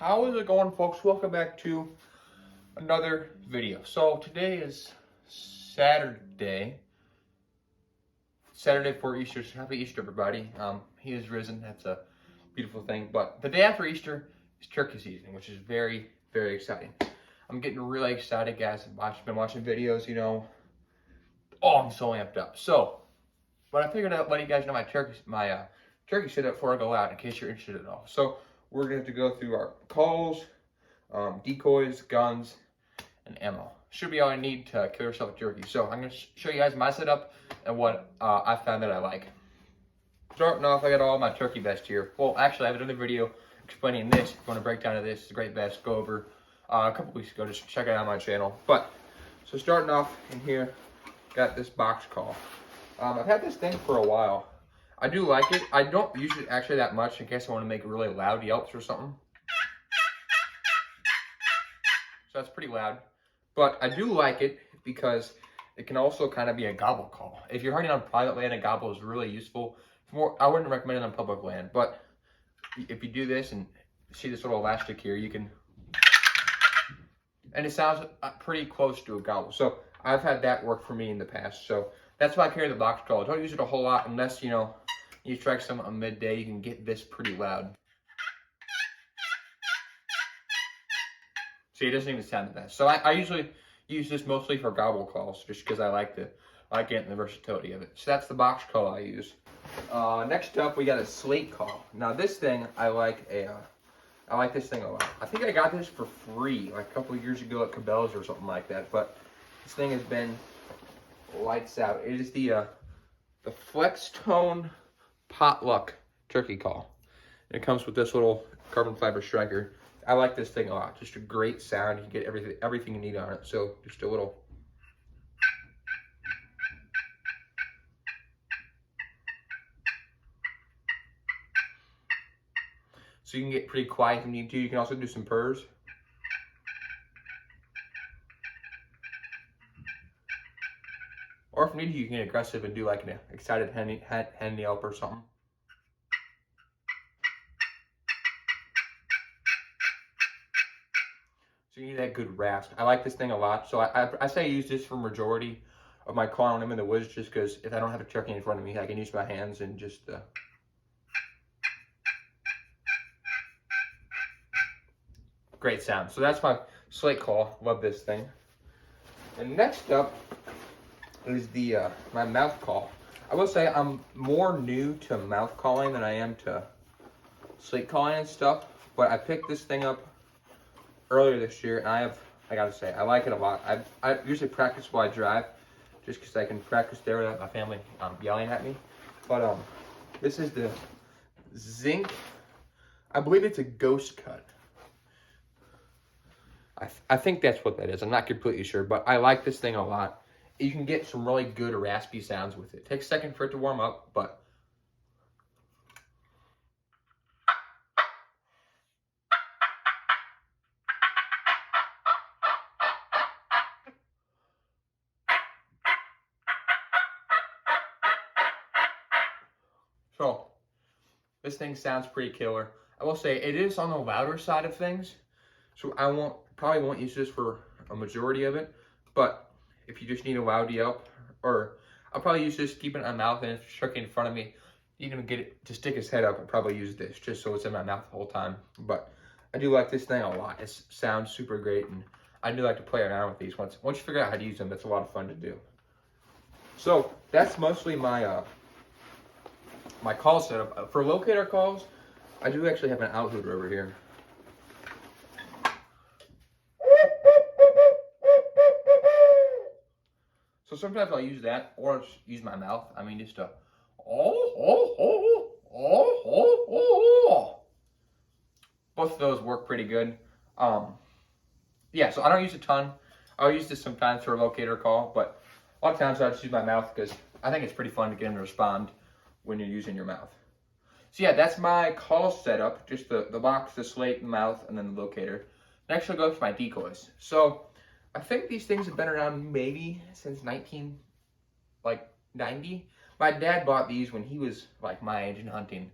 How is it going, folks? Welcome back to another video. So today is Saturday for Easter. So happy Easter, everybody. He is risen. That's a beautiful thing. But the day after Easter is turkey season, which is very, very exciting. I'm getting really excited, guys. I've been watching videos, you know. Oh, I'm so amped up. So, but I figured I'd let you guys know my turkey setup before I go out, in case you're interested at all. So we're going to have to go through our calls, decoys, guns, and ammo. Should be all I need to kill yourself a turkey. So I'm going to show you guys my setup and what I found that I like. Starting off, I got all my turkey vest here. Well, actually, I have another video explaining this. If you want to break down of this, it's a great vest. Go over a couple weeks ago. Just check it out on my channel. But, so starting off in here, got this box call. I've had this thing for a while. I do like it. I don't use it actually that much in case I want to make really loud yelps or something. So that's pretty loud. But I do like it because it can also kind of be a gobble call. If you're hunting on private land, a gobble is really useful. I wouldn't recommend it on public land, but if you do this and see this little elastic here, you can, and it sounds pretty close to a gobble. So I've had that work for me in the past. So that's why I carry the box call. I don't use it a whole lot unless, you know, you strike some on midday, you can get this pretty loud. See, it doesn't even sound the best. So I usually use this mostly for gobble calls, just because I like it and the versatility of it. So that's the box call I use. Next up, we got a Slate Call. Now this thing, I like this thing a lot. I think I got this for free like a couple of years ago at Cabela's or something like that. But this thing has been lights out. It is the Flex Tone Potluck Turkey Call. It comes with this little carbon fiber striker. I like this thing a lot. Just a great sound. You get everything you need on it. So just a little. So you can get pretty quiet if you need to. You can also do some purrs. Or if needed, you can get aggressive and do like an excited hen yelp or something. So you need that good rasp. I like this thing a lot. So I say I use this for majority of my calling when I'm in the woods, just because if I don't have a turkey in front of me, I can use my hands and just great sound. So that's my Slate Call. Love this thing. And next up is the my mouth call. I will say I'm more new to mouth calling than I am to slate calling and stuff, but I picked this thing up earlier this year, and I gotta say, I like it a lot. I usually practice while I drive, just because I can practice there without my family yelling at me. But this is the Zinc, I believe it's a Ghost Cut. I think that's what that is. I'm not completely sure, but I like this thing a lot. You can get some really good raspy sounds with it. It takes a second for it to warm up, but so this thing sounds pretty killer. I will say it is on the louder side of things, so I probably won't use this for a majority of it, but if you just need a loud yelp, or I'll probably use this, keep it in my mouth, and if it's turkey in front of me, you can get it to stick his head up, I'll probably use this, just so it's in my mouth the whole time. But I do like this thing a lot. It sounds super great, and I do like to play around with these. Once you figure out how to use them, it's a lot of fun to do. So that's mostly my my call setup. For locator calls, I do actually have an outhooter over here. So sometimes I'll use that, or just use my mouth. I mean, just both of those work pretty good. Yeah, so I don't use a ton. I'll use this sometimes for a locator call, but a lot of times I just use my mouth because I think it's pretty fun to get them to respond when you're using your mouth. So yeah, that's my call setup. Just the box, the slate, the mouth, and then the locator. Next I'll go to my decoys. So I think these things have been around maybe since 1990. My dad bought these when he was like my age in hunting,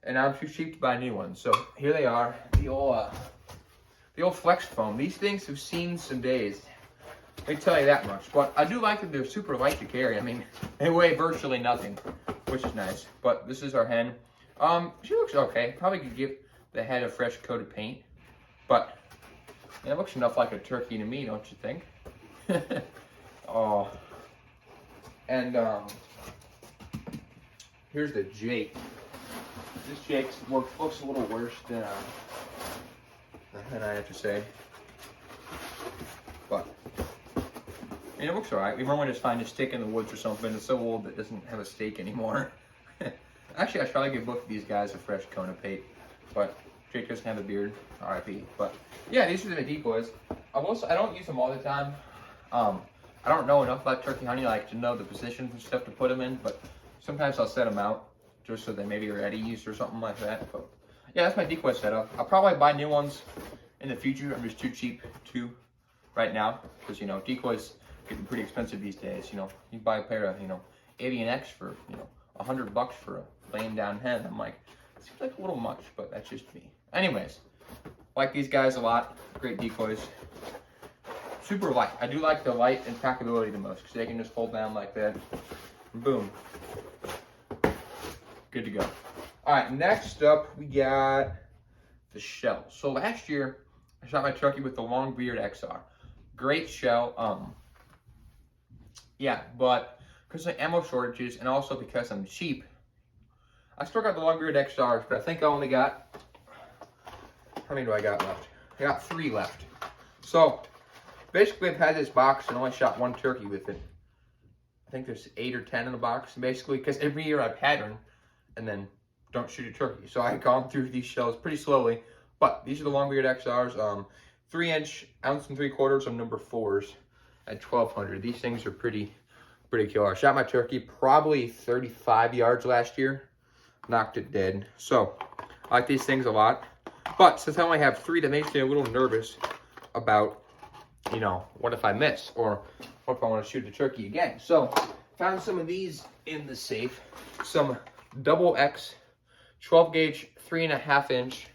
and I'm too cheap to buy new ones. So here they are, the old the old flex foam. These things have seen some days. They tell you that much. But I do like that they're super light to carry. I mean, they weigh virtually nothing, which is nice. But this is our hen. She looks okay. Probably could give the head a fresh coat of paint. But it looks enough like a turkey to me, don't you think? Oh. And here's the Jake. This Jake looks a little worse than I have to say. But I mean, it looks alright. We normally just find a stick in the woods or something. It's so old that it doesn't have a stake anymore. Actually, I should probably give both of these guys a fresh coat of paint. But Jake doesn't have a beard. R.I.P. But yeah, these are the decoys. I don't use them all the time. I don't know enough about turkey hunting like to know the positions and stuff to put them in. But sometimes I'll set them out just so they maybe are ready use or something like that. But yeah, that's my decoy setup. I'll probably buy new ones in the future. I'm just too cheap to right now because, you know, decoys getting pretty expensive these days. You know, you buy a pair of, you know, Avian X for, you know, $100 for a laying down hen. I'm like, it seems like a little much, but that's just me. Anyways, like these guys a lot. Great decoys. Super light. I do like the light and packability the most because they can just fold down like that. Boom. Good to go. All right, next up we got the shell. So last year I shot my turkey with the Longbeard XR. Great shell. Yeah, but because of ammo shortages and also because I'm cheap, I still got the Longbeard XRs, but I think I only got, how many do I got left? I got 3 left. So basically I've had this box and only shot 1 turkey with it. I think there's 8 or 10 in the box, basically, because every year I pattern and then don't shoot a turkey. So I've gone through these shells pretty slowly, but these are the Longbeard XRs, 3-inch, 1.75 ounce of number 4s at 1200. These things are pretty killer. I shot my turkey probably 35 yards last year, knocked it dead. So I like these things a lot, but since I only have 3, that makes me a little nervous about, you know, what if I miss or what if I want to shoot the turkey again. So found some of these in the safe, some double X 12 gauge 3.5 inch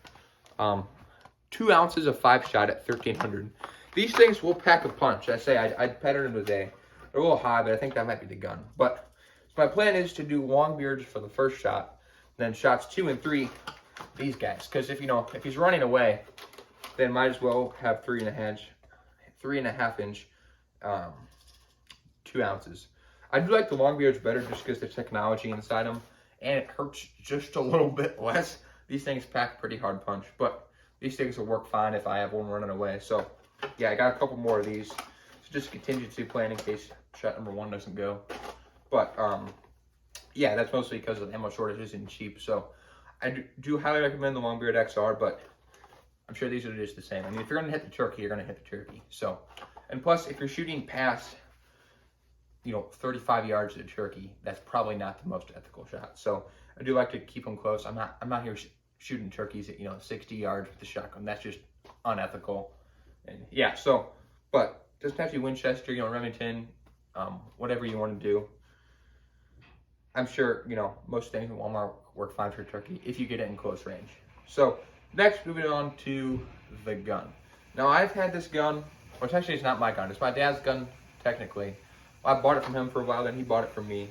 2 ounces of 5-shot at 1300. These things will pack a punch. I say I'd pattern them today. They're a little high, but I think that might be the gun. But so my plan is to do Longbeards for the first shot, then shots 2 and 3, these guys. Because if he's running away, then might as well have 3.5 inch 2 ounces. I do like the Longbeards better just because the technology inside them, and it hurts just a little bit less. These things pack pretty hard punch, but these things will work fine if I have one running away. So yeah, I got a couple more of these. It's just a contingency plan in case shot number 1 doesn't go. But yeah, that's mostly because of ammo shortages and cheap. So I do highly recommend the Longbeard XR, but I'm sure these are just the same. I mean, if you're gonna hit the turkey, you're gonna hit the turkey. So, and plus, if you're shooting past, you know, 35 yards of the turkey, that's probably not the most ethical shot. So I do like to keep them close. I'm not here shooting turkeys at, you know, 60 yards with the shotgun. That's just unethical. And yeah, so, but doesn't have to be Winchester, you know, Remington, whatever you want to do. I'm sure, you know, most things in Walmart work fine for turkey if you get it in close range. So next, moving on to the gun. Now I've had this gun, which actually is not my gun. It's my dad's gun, technically. I bought it from him for a while, then he bought it from me.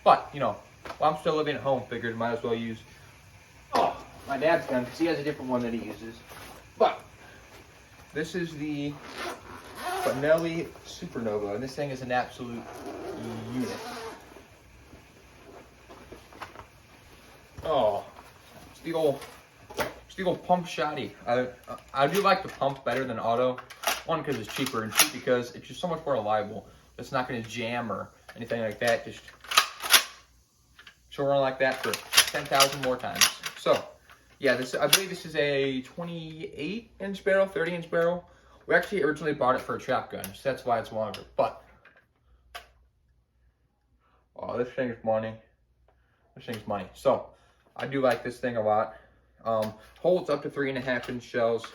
But, you know, while I'm still living at home, figured might as well use, my dad's gun, because he has a different one that he uses. But this is the Benelli Supernova, and this thing is an absolute unit. Oh, it's the old pump shotty. I do like the pump better than auto. One, because it's cheaper, and 2, because it's just so much more reliable. It's not going to jam or anything like that. Just she'll run like that for 10,000 more times. So, yeah, I believe this is a 28-inch barrel, 30-inch barrel. We actually originally bought it for a shotgun, so that's why it's longer. But, oh, this thing's money. This thing's money. So, I do like this thing a lot. Holds up to 3.5-inch shells.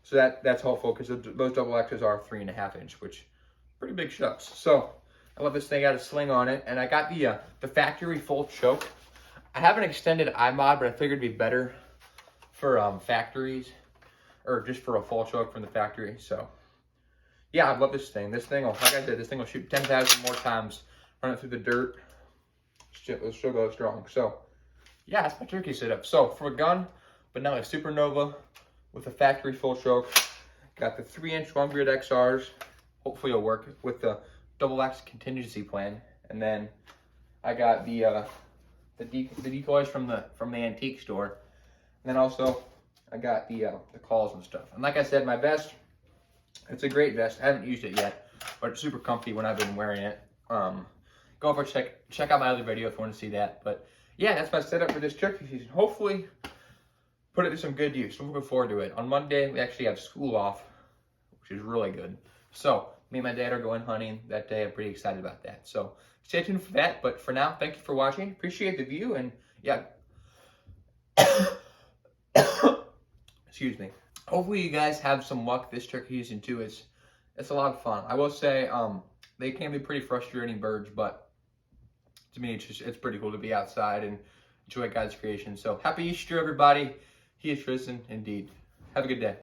So that's helpful because those double X's are 3.5-inch, which pretty big shells. So I love this thing. I got a sling on it, and I got the factory full choke. I have an extended eye mod, but I figured it'd be better for factories. or just for a full choke from the factory. So yeah, I love this thing. This thing will, like I said, this thing will shoot 10,000 more times, run it through the dirt. It'll still go strong. So yeah, that's my turkey setup. So for a gun, but now a Supernova with a factory full choke. Got the 3-inch 1 grit XRs. Hopefully it'll work with the double X contingency plan. And then I got the decoys from the antique store. And then also I got the calls and stuff. And like I said, my vest, it's a great vest. I haven't used it yet, but it's super comfy when I've been wearing it. Go over check out my other video if you want to see that. But yeah, that's my setup for this turkey season. Hopefully put it to some good use. I'm looking forward to it. On Monday, we actually have school off, which is really good. So me and my dad are going hunting that day. I'm pretty excited about that. So stay tuned for that. But for now, thank you for watching. Appreciate the view. And yeah, excuse me. Hopefully you guys have some luck this turkey season too. It's a lot of fun. I will say they can be pretty frustrating birds, but to me it's pretty cool to be outside and enjoy God's creation. So happy Easter, everybody. He is risen indeed. Have a good day.